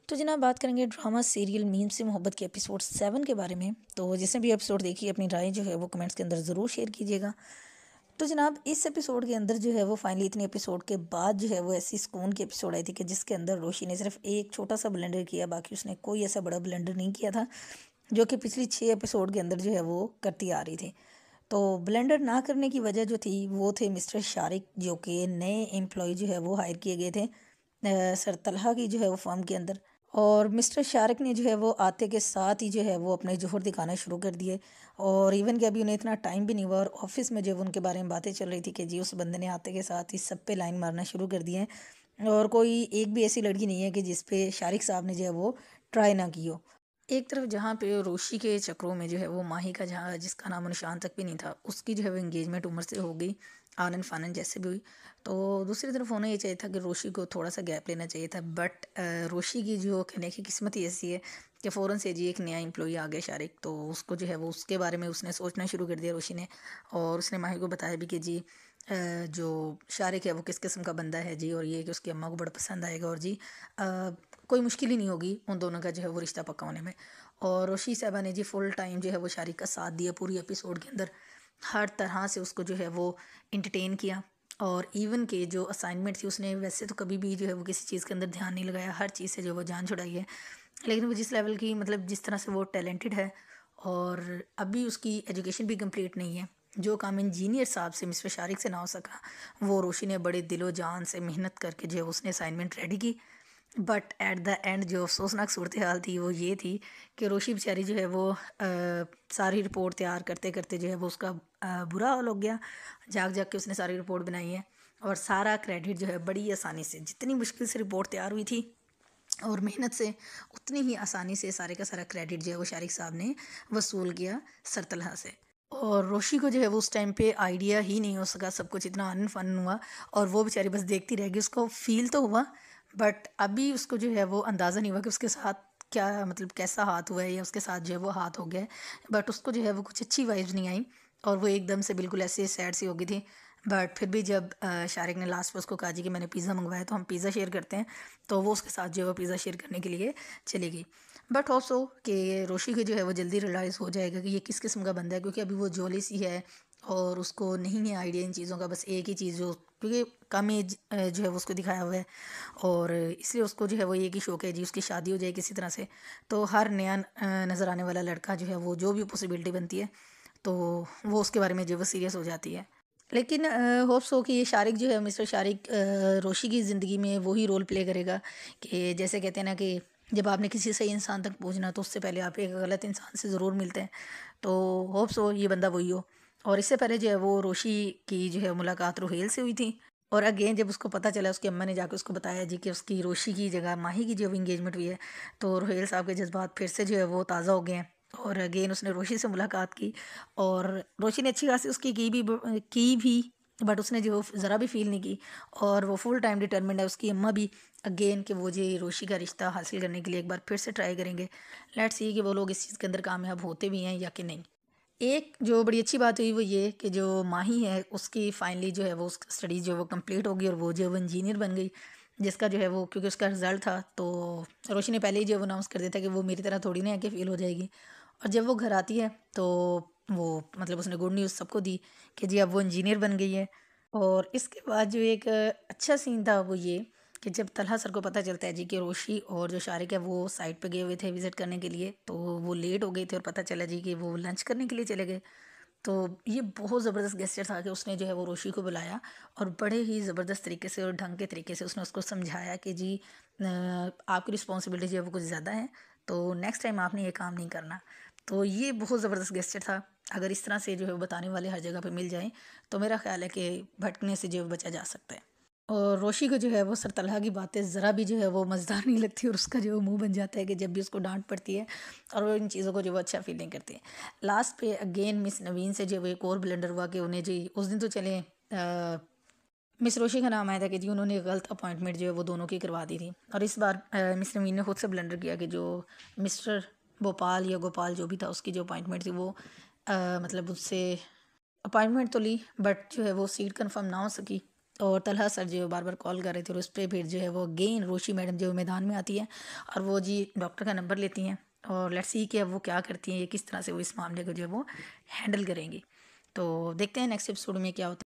तो जनाब बात करेंगे ड्रामा सीरियल मीम से मोहब्बत के एपिसोड 7 के बारे में। तो जिसने भी एपिसोड देखी अपनी राय जो है वो कमेंट्स के अंदर ज़रूर शेयर कीजिएगा। तो जनाब इस एपिसोड के अंदर जो है वो फाइनली इतने एपिसोड के बाद जो है वो ऐसी सुकून की एपिसोड आई थी कि जिसके अंदर रोशी ने सिर्फ एक छोटा सा ब्लेंडर किया, बाकी उसने कोई ऐसा बड़ा ब्लेंडर नहीं किया था जो कि पिछली 6 एपिसोड के अंदर जो है वो करती आ रही थी। तो ब्लेंडर ना करने की वजह जो थी वो थे मिस्टर शारिक, जो कि नए एम्प्लॉय जो है वो हायर किए गए थे सर तलहा की जो है वो फर्म के अंदर। और मिस्टर शारिक ने जो है वो आते के साथ ही जो है वो अपने जोहर दिखाना शुरू कर दिए। और इवन कि अभी उन्हें इतना टाइम भी नहीं हुआ और ऑफिस में जो है उनके बारे में बातें चल रही थी कि जी उस बंदे ने आते के साथ ही सब पे लाइन मारना शुरू कर दिए हैं और कोई एक भी ऐसी लड़की नहीं है कि जिस पे शारिक साहब ने जो है वो ट्राई ना की हो। एक तरफ जहाँ पे रोशी के चक्रों में जो है वो माही का, जहाँ जिसका नामो निशान तक भी नहीं था, उसकी जो है वो एंगेजमेंट उम्र से हो गई, आनन फानन जैसे भी हुई। तो दूसरी तरफ होना ये चाहिए था कि रोशी को थोड़ा सा गैप लेना चाहिए था, बट रोशी की जो कहने की किस्मत ही ऐसी है कि फ़ौरन से जी एक नया एम्प्लॉई आ गया शारिक, तो उसको जो है वो उसके बारे में उसने सोचना शुरू कर दिया रोशी ने। और उसने माही को बताया भी कि जी जो शारिक है वो किस किस्म का बंदा है जी, और ये कि उसकी अम्मा को बड़ा पसंद आएगा, और जी कोई मुश्किल ही नहीं होगी उन दोनों का जो है वो रिश्ता पक्का होने में। और रोशी साहबा ने जी फुल टाइम जो है वो शारिक का साथ दिया पूरी एपिसोड के अंदर, हर तरह से उसको जो है वो इंटरटेन किया। और इवन के जो असाइनमेंट थी उसने वैसे तो कभी भी जो है वो किसी चीज़ के अंदर ध्यान नहीं लगाया, हर चीज़ से जो वो जान छुड़ाई है। लेकिन वो जिस लेवल की, मतलब जिस तरह से वो टैलेंटेड है, और अभी उसकी एजुकेशन भी कंप्लीट नहीं है, जो काम इंजीनियर साहब से मिस्टर शारिक से ना हो सका वो रोशी ने बड़े दिलो जान से मेहनत करके जो है उसने असाइनमेंट रेडी की। बट एट द एंड जो अफसोसनाक सूरत हाल थी वो ये थी कि रोशी बेचारी जो है वो सारी रिपोर्ट तैयार करते करते जो है वो उसका बुरा हाल हो गया। जाग जाग के उसने सारी रिपोर्ट बनाई है, और सारा क्रेडिट जो है बड़ी आसानी से, जितनी मुश्किल से रिपोर्ट तैयार हुई थी और मेहनत से, उतनी ही आसानी से सारे का सारा क्रेडिट जो है वो शारिक साहब ने वसूल किया सरतलहा से। और रोशी को जो है वो उस टाइम पे आइडिया ही नहीं हो सका, सब कुछ इतना अनफन हुआ और वो बेचारी बस देखती रह गई। उसको फील तो हुआ, बट अभी उसको जो है वो अंदाज़ा नहीं हुआ कि उसके साथ क्या, मतलब कैसा हाथ हुआ है या उसके साथ जो है वो हाथ हो गया है। बट उसको जो है वो कुछ अच्छी वाइब्स नहीं आई और वो एकदम से बिल्कुल ऐसे सैड सी हो गई थी। बट फिर भी जब शारिक ने लास्ट में उसको कहा जी कि मैंने पिज़्ज़ा मंगवाया तो हम पिज़्ज़ा शेयर करते हैं, तो वो उसके साथ जो है वो पिज़्ज़ा शेयर करने के लिए चली गई। बट होप सो कि रोशी को जो है वो जल्दी रियलाइज़ हो जाएगा कि ये किस किस्म का बंदा है, क्योंकि अभी वो जोली सी है और उसको नहीं है आइडिया इन चीज़ों का। बस एक ही चीज़ जो, क्योंकि कम एज जो है वो उसको दिखाया हुआ है, और इसलिए उसको जो है वो एक ही शौक है जी उसकी शादी हो जाए किसी तरह से। तो हर नया नज़र आने वाला लड़का जो है वो जो भी पॉसिबिलिटी बनती है तो वो उसके बारे में जो है वो सीरियस हो जाती है। लेकिन होप्स हो कि ये शारिक जो है, मिस्टर शारिक रोशी की ज़िंदगी में वही रोल प्ले करेगा कि जैसे कहते हैं ना कि जब आपने किसी सही इंसान तक पहुंचना तो उससे पहले आप एक गलत इंसान से ज़रूर मिलते हैं। तो होप्स हो ये बंदा वही हो। और इससे पहले जो है वो रोशी की जो है मुलाकात रुहेल से हुई थी, और अगेन जब उसको पता चला, उसकी अम्मा ने जाकर उसको बताया जी कि उसकी रोशी की जगह माही की जो इंगेजमेंट हुई है, तो रुहेल साहब के जज्बात फिर से जो है वो ताज़ा हो गए हैं। और अगेन उसने रोशी से मुलाकात की, और रोशी ने अच्छी खासी उसकी की भी, बट उसने जो ज़रा भी फील नहीं की, और वो फुल टाइम डिटर्मिंड है। उसकी अम्मा भी अगेन कि वो जो रोशी का रिश्ता हासिल करने के लिए एक बार फिर से ट्राई करेंगे। लेट्स सी कि वो लोग इस चीज़ के अंदर कामयाब होते भी हैं या कि नहीं। एक जो बड़ी अच्छी बात हुई वो ये कि जो माही है उसकी फाइनली जो है वो उसकी स्टडीज़ जो है वो कंप्लीट होगी और वो जो है वो इंजीनियर बन गई, जिसका जो है वो, क्योंकि उसका रिज़ल्ट था तो रोशी ने पहले ही जो है वो अनाउंस कर दिया था कि वो मेरी तरह थोड़ी ना है कि फ़ेल हो जाएगी। और जब वो घर आती है तो वो, मतलब उसने गुड न्यूज़ सबको दी कि जी अब वो इंजीनियर बन गई है। और इसके बाद जो एक अच्छा सीन था वो ये कि जब तलहा सर को पता चलता है जी कि रोशी और जो शारिक है वो साइट पे गए हुए थे विज़िट करने के लिए, तो वो लेट हो गए थे और पता चला जी कि वो लंच करने के लिए चले गए। तो ये बहुत ज़बरदस्त गेस्चर था कि उसने जो है वो रोशी को बुलाया और बड़े ही ज़बरदस्त तरीके से और ढंग के तरीके से उसने उसको समझाया कि जी आपकी रिस्पॉन्सिबिलिटी जो है वो कुछ ज़्यादा है, तो नेक्स्ट टाइम आपने ये काम नहीं करना। तो ये बहुत ज़बरदस्त गेस्चर था। अगर इस तरह से जो है वो बताने वाले हर जगह पे मिल जाएँ तो मेरा ख़्याल है कि भटकने से जो है बचा जा सकता है। और रोशी को जो है वो सर तलहा की बातें ज़रा भी जो है वो मज़ेदार नहीं लगती, और उसका जो मुंह बन जाता है कि जब भी उसको डांट पड़ती है, और वो इन चीज़ों को जो वो अच्छा फील नहीं करती है। लास्ट पे अगेन मिस नवीन से जो वो एक और ब्लेंडर हुआ कि उन्हें जी उस दिन तो चले मिस रोशी का नाम आया था कि जी उन्होंने गलत अपॉइंटमेंट जो है वो दोनों की करवा दी थी, और इस बार मिस नवीन ने खुद से ब्लेंडर किया कि जो मिस्टर भोपाल या गोपाल जो भी था उसकी जो अपॉइंटमेंट थी वो मतलब उससे अपॉइंटमेंट तो ली, बट जो है वो सीट कंफर्म ना हो सकी। और तलहा सर जो बार बार कॉल कर रहे थे और उस पर फिर जो है वो अगेन रोशी मैडम जो मैदान में आती है और वो जी डॉक्टर का नंबर लेती हैं और लेट्स सी कि अब वो क्या करती हैं, ये किस तरह से वो इस मामले को जो है वो हैंडल करेंगी। तो देखते हैं नेक्स्ट एपिसोड में क्या होता है।